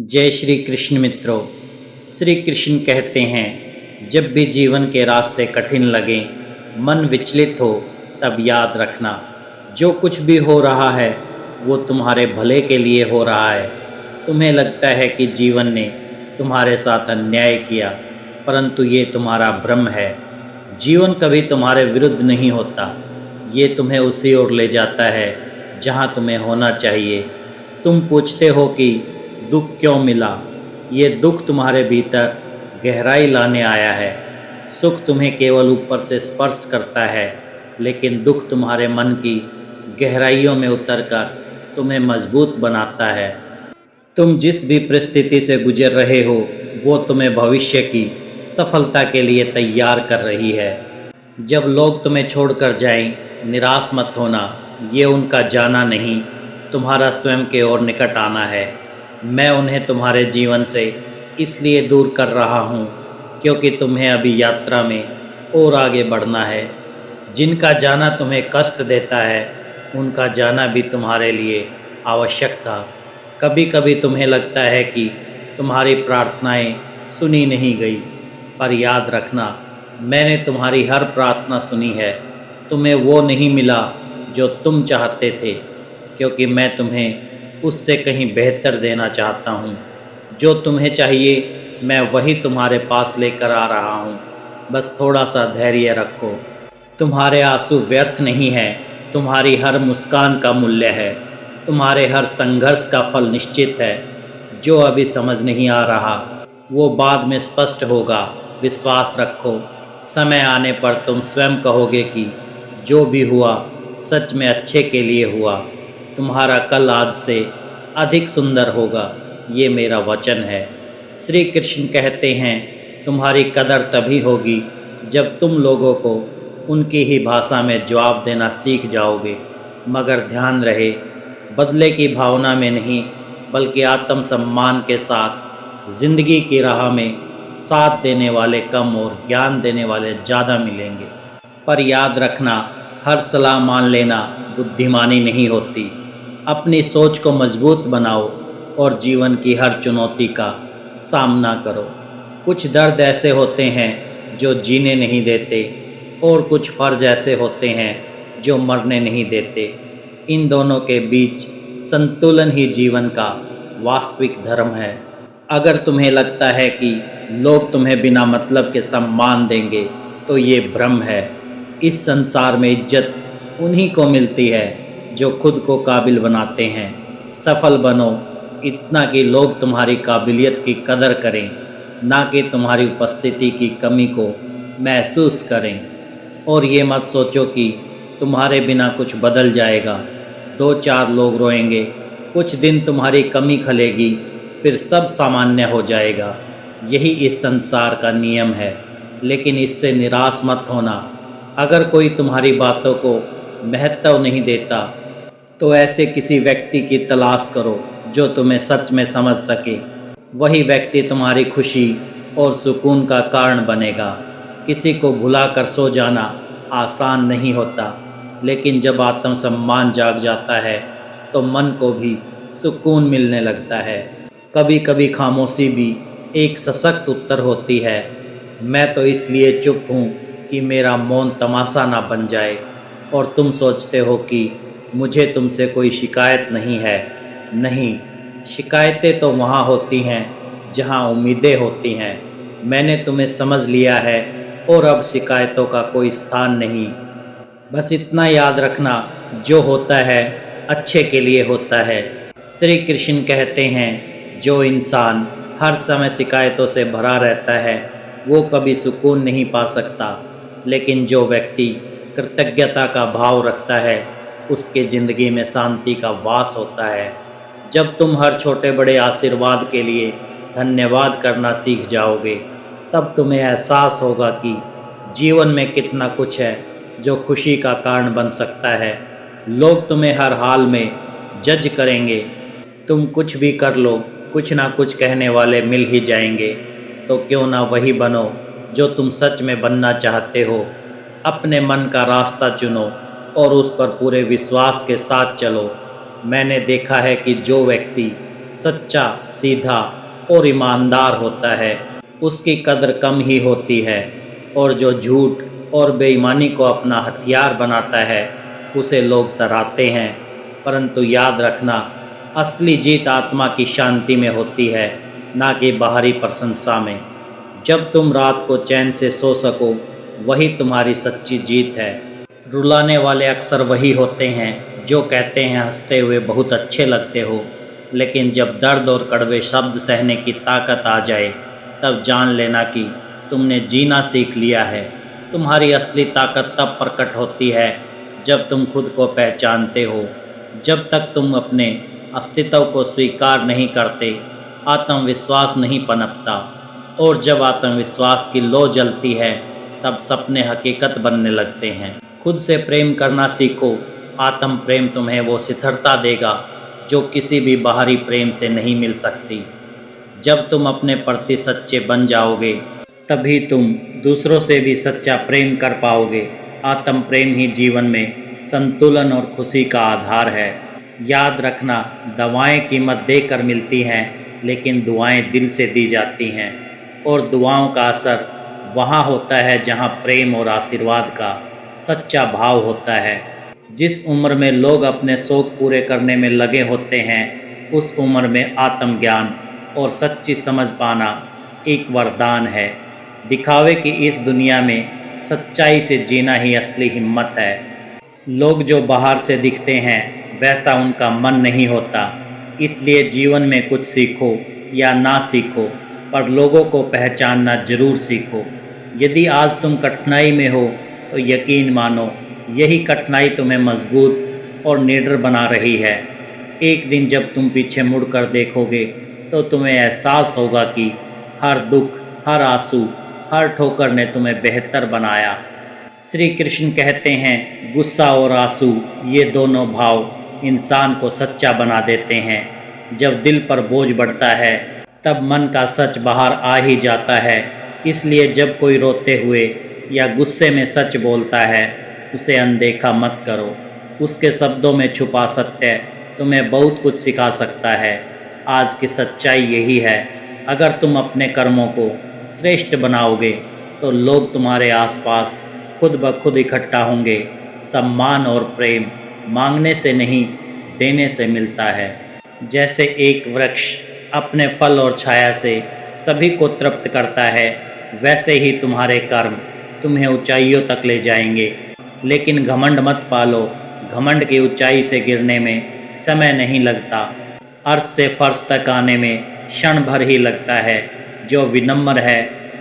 जय श्री कृष्ण मित्रों। श्री कृष्ण कहते हैं, जब भी जीवन के रास्ते कठिन लगें, मन विचलित हो, तब याद रखना, जो कुछ भी हो रहा है वो तुम्हारे भले के लिए हो रहा है। तुम्हें लगता है कि जीवन ने तुम्हारे साथ अन्याय किया, परंतु ये तुम्हारा भ्रम है। जीवन कभी तुम्हारे विरुद्ध नहीं होता, ये तुम्हें उसी ओर ले जाता है जहाँ तुम्हें होना चाहिए। तुम पूछते हो कि दुख क्यों मिला? ये दुख तुम्हारे भीतर गहराई लाने आया है। सुख तुम्हें केवल ऊपर से स्पर्श करता है, लेकिन दुख तुम्हारे मन की गहराइयों में उतरकर तुम्हें मजबूत बनाता है। तुम जिस भी परिस्थिति से गुजर रहे हो, वो तुम्हें भविष्य की सफलता के लिए तैयार कर रही है। जब लोग तुम्हें छोड़कर जाएं, निराश मत होना। ये उनका जाना नहीं, तुम्हारा स्वयं के ओर निकट आना है। मैं उन्हें तुम्हारे जीवन से इसलिए दूर कर रहा हूँ क्योंकि तुम्हें अभी यात्रा में और आगे बढ़ना है। जिनका जाना तुम्हें कष्ट देता है, उनका जाना भी तुम्हारे लिए आवश्यक था। कभी कभी तुम्हें लगता है कि तुम्हारी प्रार्थनाएं सुनी नहीं गई, पर याद रखना, मैंने तुम्हारी हर प्रार्थना सुनी है। तुम्हें वो नहीं मिला जो तुम चाहते थे, क्योंकि मैं तुम्हें उससे कहीं बेहतर देना चाहता हूँ। जो तुम्हें चाहिए मैं वही तुम्हारे पास लेकर आ रहा हूँ। बस थोड़ा सा धैर्य रखो। तुम्हारे आंसू व्यर्थ नहीं हैं, तुम्हारी हर मुस्कान का मूल्य है। तुम्हारे हर संघर्ष का फल निश्चित है। जो अभी समझ नहीं आ रहा वो बाद में स्पष्ट होगा। विश्वास रखो, समय आने पर तुम स्वयं कहोगे कि जो भी हुआ सच में अच्छे के लिए हुआ। तुम्हारा कल आज से अधिक सुंदर होगा, ये मेरा वचन है। श्री कृष्ण कहते हैं, तुम्हारी कदर तभी होगी जब तुम लोगों को उनकी ही भाषा में जवाब देना सीख जाओगे। मगर ध्यान रहे, बदले की भावना में नहीं, बल्कि आत्मसम्मान के साथ। ज़िंदगी की राह में साथ देने वाले कम और ज्ञान देने वाले ज़्यादा मिलेंगे। पर याद रखना, हर सलाह मान लेना बुद्धिमानी नहीं होती। अपनी सोच को मजबूत बनाओ और जीवन की हर चुनौती का सामना करो। कुछ दर्द ऐसे होते हैं जो जीने नहीं देते, और कुछ फर्ज ऐसे होते हैं जो मरने नहीं देते। इन दोनों के बीच संतुलन ही जीवन का वास्तविक धर्म है। अगर तुम्हें लगता है कि लोग तुम्हें बिना मतलब के सम्मान देंगे, तो ये भ्रम है। इस संसार में इज्जत उन्हीं को मिलती है जो खुद को काबिल बनाते हैं। सफल बनो, इतना कि लोग तुम्हारी काबिलियत की कदर करें, ना कि तुम्हारी उपस्थिति की कमी को महसूस करें। और ये मत सोचो कि तुम्हारे बिना कुछ बदल जाएगा। दो चार लोग रोएंगे, कुछ दिन तुम्हारी कमी खलेगी, फिर सब सामान्य हो जाएगा। यही इस संसार का नियम है। लेकिन इससे निराश मत होना। अगर कोई तुम्हारी बातों को महत्व नहीं देता, तो ऐसे किसी व्यक्ति की तलाश करो जो तुम्हें सच में समझ सके। वही व्यक्ति तुम्हारी खुशी और सुकून का कारण बनेगा। किसी को भुलाकर सो जाना आसान नहीं होता, लेकिन जब आत्मसम्मान जाग जाता है तो मन को भी सुकून मिलने लगता है। कभी कभी खामोशी भी एक सशक्त उत्तर होती है। मैं तो इसलिए चुप हूँ कि मेरा मौन तमाशा ना बन जाए। और तुम सोचते हो कि मुझे तुमसे कोई शिकायत नहीं है। नहीं, शिकायतें तो वहाँ होती हैं जहाँ उम्मीदें होती हैं। मैंने तुम्हें समझ लिया है और अब शिकायतों का कोई स्थान नहीं। बस इतना याद रखना, जो होता है अच्छे के लिए होता है। श्री कृष्ण कहते हैं, जो इंसान हर समय शिकायतों से भरा रहता है वो कभी सुकून नहीं पा सकता। लेकिन जो व्यक्ति कृतज्ञता का भाव रखता है, उसके ज़िंदगी में शांति का वास होता है। जब तुम हर छोटे बड़े आशीर्वाद के लिए धन्यवाद करना सीख जाओगे, तब तुम्हें एहसास होगा कि जीवन में कितना कुछ है जो खुशी का कारण बन सकता है। लोग तुम्हें हर हाल में जज करेंगे। तुम कुछ भी कर लो, कुछ ना कुछ कहने वाले मिल ही जाएंगे। तो क्यों ना वही बनो जो तुम सच में बनना चाहते हो। अपने मन का रास्ता चुनो और उस पर पूरे विश्वास के साथ चलो। मैंने देखा है कि जो व्यक्ति सच्चा, सीधा और ईमानदार होता है उसकी कदर कम ही होती है, और जो झूठ और बेईमानी को अपना हथियार बनाता है उसे लोग सराहते हैं। परंतु याद रखना, असली जीत आत्मा की शांति में होती है, ना कि बाहरी प्रशंसा में। जब तुम रात को चैन से सो सको, वही तुम्हारी सच्ची जीत है। रुलाने वाले अक्सर वही होते हैं जो कहते हैं हंसते हुए बहुत अच्छे लगते हो, लेकिन जब दर्द और कड़वे शब्द सहने की ताकत आ जाए तब जान लेना कि तुमने जीना सीख लिया है। तुम्हारी असली ताकत तब प्रकट होती है जब तुम खुद को पहचानते हो। जब तक तुम अपने अस्तित्व को स्वीकार नहीं करते, आत्मविश्वास नहीं पनपता, और जब आत्मविश्वास की लौ जलती है तब सपने हकीकत बनने लगते हैं। खुद से प्रेम करना सीखो। आत्म प्रेम तुम्हें वो स्थिरता देगा जो किसी भी बाहरी प्रेम से नहीं मिल सकती। जब तुम अपने प्रति सच्चे बन जाओगे, तभी तुम दूसरों से भी सच्चा प्रेम कर पाओगे। आत्म प्रेम ही जीवन में संतुलन और खुशी का आधार है। याद रखना, दवाएं कीमत देकर मिलती हैं, लेकिन दुआएं दिल से दी जाती हैं, और दुआओं का असर वहाँ होता है जहाँ प्रेम और आशीर्वाद का सच्चा भाव होता है। जिस उम्र में लोग अपने शौक पूरे करने में लगे होते हैं, उस उम्र में आत्मज्ञान और सच्ची समझ पाना एक वरदान है। दिखावे की इस दुनिया में सच्चाई से जीना ही असली हिम्मत है। लोग जो बाहर से दिखते हैं वैसा उनका मन नहीं होता, इसलिए जीवन में कुछ सीखो या ना सीखो, पर लोगों को पहचानना जरूर सीखो। यदि आज तुम कठिनाई में हो तो यकीन मानो, यही कठिनाई तुम्हें मजबूत और निडर बना रही है। एक दिन जब तुम पीछे मुड़कर देखोगे तो तुम्हें एहसास होगा कि हर दुख, हर आंसू, हर ठोकर ने तुम्हें बेहतर बनाया। श्री कृष्ण कहते हैं, गुस्सा और आंसू ये दोनों भाव इंसान को सच्चा बना देते हैं। जब दिल पर बोझ बढ़ता है तब मन का सच बाहर आ ही जाता है। इसलिए जब कोई रोते हुए या गुस्से में सच बोलता है, उसे अनदेखा मत करो। उसके शब्दों में छुपा सत्य तुम्हें बहुत कुछ सिखा सकता है। आज की सच्चाई यही है, अगर तुम अपने कर्मों को श्रेष्ठ बनाओगे तो लोग तुम्हारे आसपास खुद ब खुद इकट्ठा होंगे। सम्मान और प्रेम मांगने से नहीं, देने से मिलता है। जैसे एक वृक्ष अपने फल और छाया से सभी को तृप्त करता है, वैसे ही तुम्हारे कर्म तुम्हें ऊंचाइयों तक ले जाएंगे। लेकिन घमंड मत पालो। घमंड की ऊंचाई से गिरने में समय नहीं लगता, अर्श से फर्श तक आने में क्षण भर ही लगता है। जो विनम्र है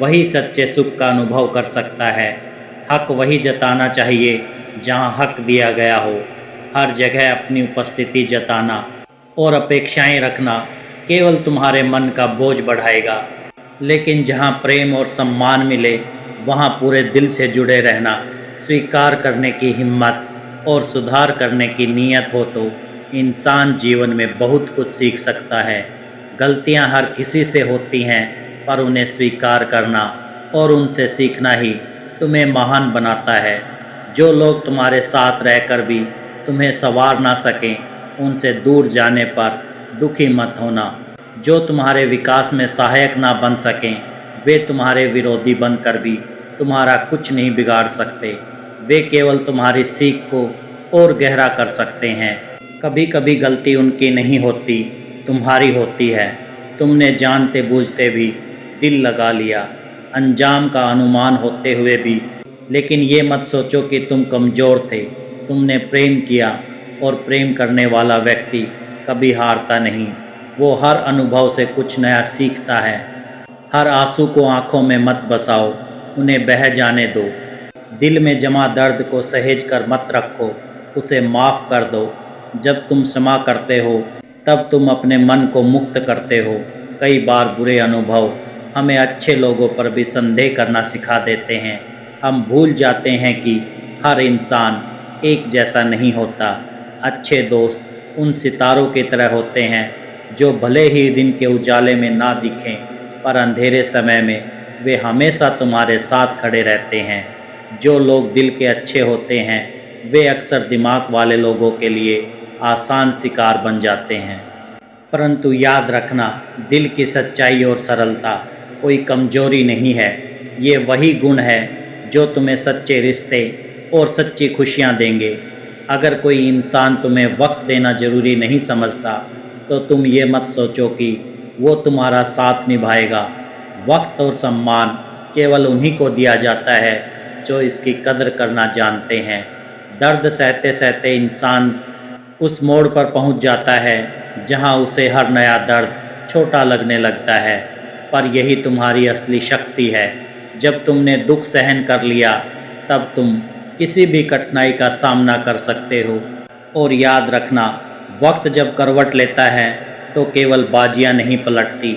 वही सच्चे सुख का अनुभव कर सकता है। हक वही जताना चाहिए जहाँ हक दिया गया हो। हर जगह अपनी उपस्थिति जताना और अपेक्षाएं रखना केवल तुम्हारे मन का बोझ बढ़ाएगा। लेकिन जहाँ प्रेम और सम्मान मिले, वहाँ पूरे दिल से जुड़े रहना, स्वीकार करने की हिम्मत और सुधार करने की नीयत हो तो इंसान जीवन में बहुत कुछ सीख सकता है। गलतियाँ हर किसी से होती हैं, पर उन्हें स्वीकार करना और उनसे सीखना ही तुम्हें महान बनाता है। जो लोग तुम्हारे साथ रहकर भी तुम्हें संवार ना सकें, उनसे दूर जाने पर दुखी मत होना। जो तुम्हारे विकास में सहायक ना बन सकें, वे तुम्हारे विरोधी बनकर भी तुम्हारा कुछ नहीं बिगाड़ सकते। वे केवल तुम्हारी सीख को और गहरा कर सकते हैं। कभी कभी गलती उनकी नहीं होती, तुम्हारी होती है। तुमने जानते बूझते भी दिल लगा लिया, अंजाम का अनुमान होते हुए भी। लेकिन ये मत सोचो कि तुम कमज़ोर थे। तुमने प्रेम किया, और प्रेम करने वाला व्यक्ति कभी हारता नहीं। वो हर अनुभव से कुछ नया सीखता है। हर आंसू को आंखों में मत बसाओ, उन्हें बह जाने दो। दिल में जमा दर्द को सहेज कर मत रखो, उसे माफ़ कर दो। जब तुम क्षमा करते हो तब तुम अपने मन को मुक्त करते हो। कई बार बुरे अनुभव हमें अच्छे लोगों पर भी संदेह करना सिखा देते हैं। हम भूल जाते हैं कि हर इंसान एक जैसा नहीं होता। अच्छे दोस्त उन सितारों की तरह होते हैं जो भले ही दिन के उजाले में ना दिखें, पर अंधेरे समय में वे हमेशा तुम्हारे साथ खड़े रहते हैं। जो लोग दिल के अच्छे होते हैं, वे अक्सर दिमाग वाले लोगों के लिए आसान शिकार बन जाते हैं। परंतु याद रखना, दिल की सच्चाई और सरलता कोई कमजोरी नहीं है। ये वही गुण है जो तुम्हें सच्चे रिश्ते और सच्ची खुशियाँ देंगे। अगर कोई इंसान तुम्हें वक्त देना जरूरी नहीं समझता तो तुम ये मत सोचो कि वो तुम्हारा साथ निभाएगा। वक्त और सम्मान केवल उन्हीं को दिया जाता है जो इसकी कदर करना जानते हैं। दर्द सहते सहते इंसान उस मोड़ पर पहुंच जाता है जहां उसे हर नया दर्द छोटा लगने लगता है। पर यही तुम्हारी असली शक्ति है। जब तुमने दुख सहन कर लिया तब तुम किसी भी कठिनाई का सामना कर सकते हो। और याद रखना, वक्त जब करवट लेता है तो केवल बाजियां नहीं पलटती,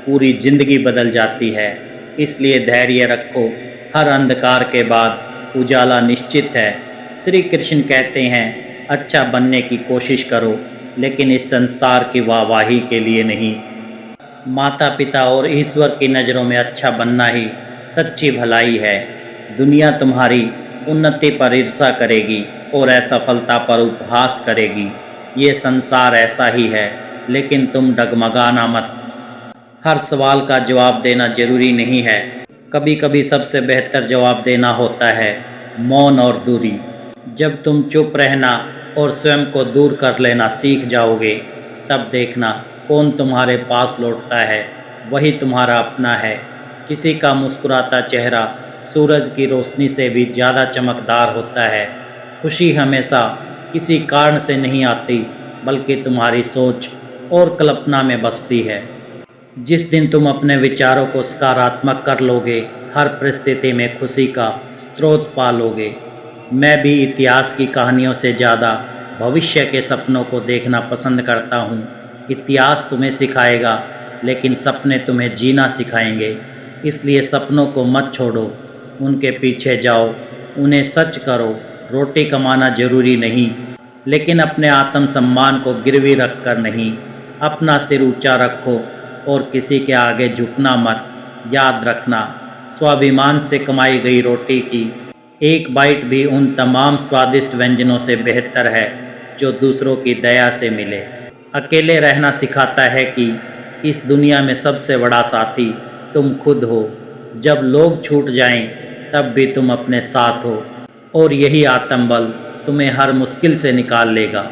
पूरी जिंदगी बदल जाती है। इसलिए धैर्य रखो, हर अंधकार के बाद उजाला निश्चित है। श्री कृष्ण कहते हैं, अच्छा बनने की कोशिश करो, लेकिन इस संसार की वाहवाही के लिए नहीं। माता पिता और ईश्वर की नज़रों में अच्छा बनना ही सच्ची भलाई है। दुनिया तुम्हारी उन्नति पर ईर्ष्या करेगी और असफलता पर उपहास करेगी। ये संसार ऐसा ही है, लेकिन तुम डगमगाना मत। हर सवाल का जवाब देना जरूरी नहीं है। कभी कभी सबसे बेहतर जवाब देना होता है मौन और दूरी। जब तुम चुप रहना और स्वयं को दूर कर लेना सीख जाओगे, तब देखना कौन तुम्हारे पास लौटता है वही तुम्हारा अपना है। किसी का मुस्कुराता चेहरा सूरज की रोशनी से भी ज़्यादा चमकदार होता है। खुशी हमेशा किसी कारण से नहीं आती, बल्कि तुम्हारी सोच और कल्पना में बसती है। जिस दिन तुम अपने विचारों को सकारात्मक कर लोगे, हर परिस्थिति में खुशी का स्रोत पालोगे। मैं भी इतिहास की कहानियों से ज़्यादा भविष्य के सपनों को देखना पसंद करता हूँ। इतिहास तुम्हें सिखाएगा, लेकिन सपने तुम्हें जीना सिखाएंगे। इसलिए सपनों को मत छोड़ो, उनके पीछे जाओ, उन्हें सच करो। रोटी कमाना जरूरी नहीं, लेकिन अपने आत्मसम्मान को गिरवी रख कर नहीं। अपना सिर ऊंचा रखो और किसी के आगे झुकना मत। याद रखना, स्वाभिमान से कमाई गई रोटी की एक बाइट भी उन तमाम स्वादिष्ट व्यंजनों से बेहतर है जो दूसरों की दया से मिले। अकेले रहना सिखाता है कि इस दुनिया में सबसे बड़ा साथी तुम खुद हो। जब लोग छूट जाएं, तब भी तुम अपने साथ हो, और यही आत्मबल तुम्हें हर मुश्किल से निकाल लेगा।